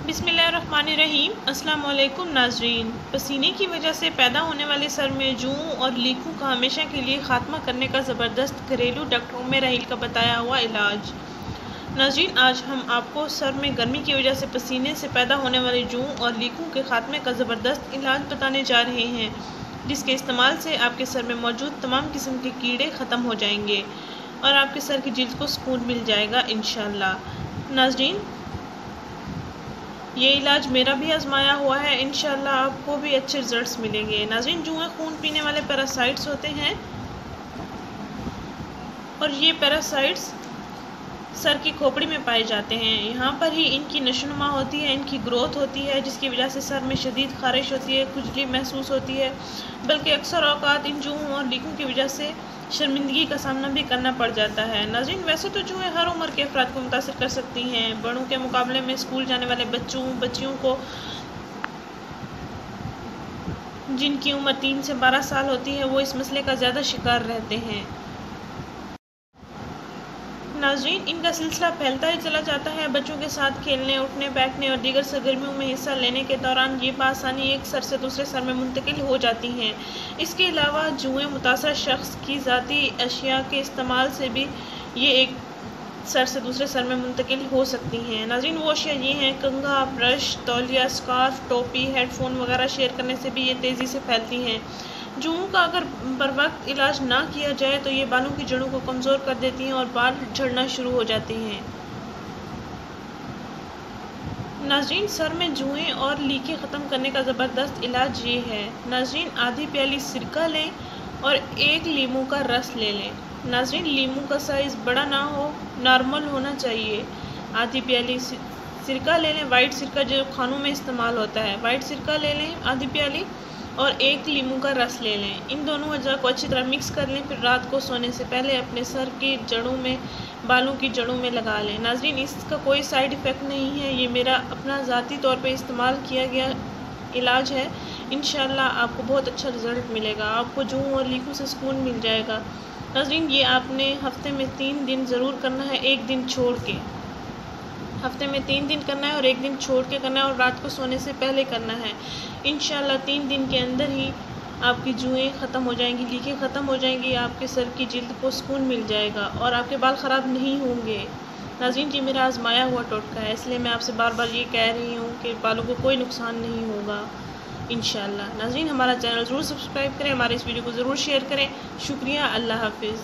بسم اللہ الرحمن الرحیم۔ السلام علیکم ناظرین۔ پسینے کی وجہ سے پیدا ہونے والے سر میں جوؤں اور لیکوں کا ہمیشہ کے لیے خاتمہ کرنے کا زبردست گھریلو ڈاکٹر ام رحیل کا بتایا ہوا علاج۔ ناظرین، آج ہم آپ کو سر میں گرمی کی وجہ سے پسینے سے پیدا ہونے والے جوؤں اور لیکوں کے خاتمے کا زبردست علاج بتانے جا رہے ہیں، جس کے استعمال سے آپ کے سر میں موجود تمام قسم کے کیڑے ختم ہو جائیں گے اور آپ کے سر کی جلد کو سکون مل جائے گا انشاءاللہ۔ ناظرین، یہ علاج میرا بھی آزمایا ہوا ہے، انشاءاللہ آپ کو بھی اچھے رزلٹس ملیں گے۔ ناظرین، جوئیں خون پینے والے پیراسائٹس ہوتے ہیں اور یہ پیراسائٹس سر کی کھوپڑی میں پائے جاتے ہیں۔ یہاں پر ہی ان کی نشو نما ہوتی ہے، ان کی گروتھ ہوتی ہے، جس کی وجہ سے سر میں شدید خارش ہوتی ہے، کھجلی محسوس ہوتی ہے، بلکہ اکثر اوقات ان جوؤں اور لیکوں کی وجہ سے شرمندگی کا سامنا بھی کرنا پڑ جاتا ہے۔ ناظرین، ویسے تو جوئیں ہر عمر کے افراد کو متاثر کر سکتی ہیں۔ بڑوں کے مقابلے میں اسکول جانے والے بچیوں کو، جن کی عمر 3 سے 12 سال ہوتی ہے، وہ اس مسئلے کا زیادہ شکار رہتے ہیں۔ ناظرین، ان کا سلسلہ پھیلتا ہی چلا جاتا ہے۔ بچوں کے ساتھ کھیلنے، اٹھنے بیٹھنے اور دیگر سرگرمیوں میں حصہ لینے کے دوران یہ بآسانی ایک سر سے دوسرے سر میں منتقل ہو جاتی ہیں۔ اس کے علاوہ جوئیں متاثرہ شخص کی ذاتی اشیاء کے استعمال سے بھی یہ ایک سر سے دوسرے سر میں منتقل ہو سکتی ہیں۔ ناظرین، وہ اشیاء یہ ہیں: کنگھا، برش، تولیہ، سکارف، ٹوپی، ہیڈ فون وغیرہ شیئر کرنے سے بھی یہ تیزی سے پھیلتی ہیں۔ جوؤں کا اگر بروقت علاج نہ کیا جائے تو یہ بالوں کی جڑوں کو کمزور کر دیتی ہیں اور بال جھڑنا شروع ہو جاتے ہیں۔ ناظرین، سر میں جوئیں اور لیکیں ختم کرنے کا زبردست علاج یہ ہے۔ ناظرین، آدھی پیالی سرکہ لیں اور 1 لیموں کا رس لے لیں۔ ناظرین، لیموں کا سائز بڑا نہ ہو، نارمل ہونا چاہیے۔ آدھی پیالی سرکہ لے لیں، وائٹ سرکہ جو کھانوں میں استعمال ہوتا ہے، وائٹ سرکہ لے لیں آدھی پیالی، اور 1 لیموں کا رس لے لیں۔ ان دونوں اجزاء کو اچھی طرح مکس کر لیں، پھر رات کو سونے سے پہلے اپنے سر کی جڑوں میں، بالوں کی جڑوں میں لگا لیں۔ ناظرین، اس کا کوئی سائیڈ ایفیکٹ نہیں ہے، یہ میرا اپنا ذاتی طور پہ استعمال کیا گیا علاج ہے۔ انشاءاللہ آپ کو بہت اچھا رزلٹ ملے گا، آپ کو جوؤں اور لیکوں سے سکون مل جائے گا۔ ناظرین، یہ آپ نے ہفتے میں 3 دن ضرور کرنا ہے، 1 دن چھوڑ کے۔ ہفتے میں 3 دن کرنا ہے اور 1 دن چھوڑ کے کرنا ہے، اور رات کو سونے سے پہلے کرنا ہے۔ انشاءاللہ 3 دن کے اندر ہی آپ کی جوئیں ختم ہو جائیں گی، لیکیں ختم ہو جائیں گی، آپ کے سر کی جلد کو سکون مل جائے گا اور آپ کے بال خراب نہیں ہوں گے۔ ناظرین، یہ میرا آزمایا ہوا ٹوٹکا ہے، اس لیے میں آپ سے بار بار یہ کہہ رہی ہوں کہ بالوں کو کوئی نقصان نہیں ہوگا انشاءاللہ۔ ناظرین، ہمارا چینل ضرور سبسکرائب کریں، ہمارے اس ویڈیو کو ضرور شیئر کریں۔ شکریہ، اللہ حافظ۔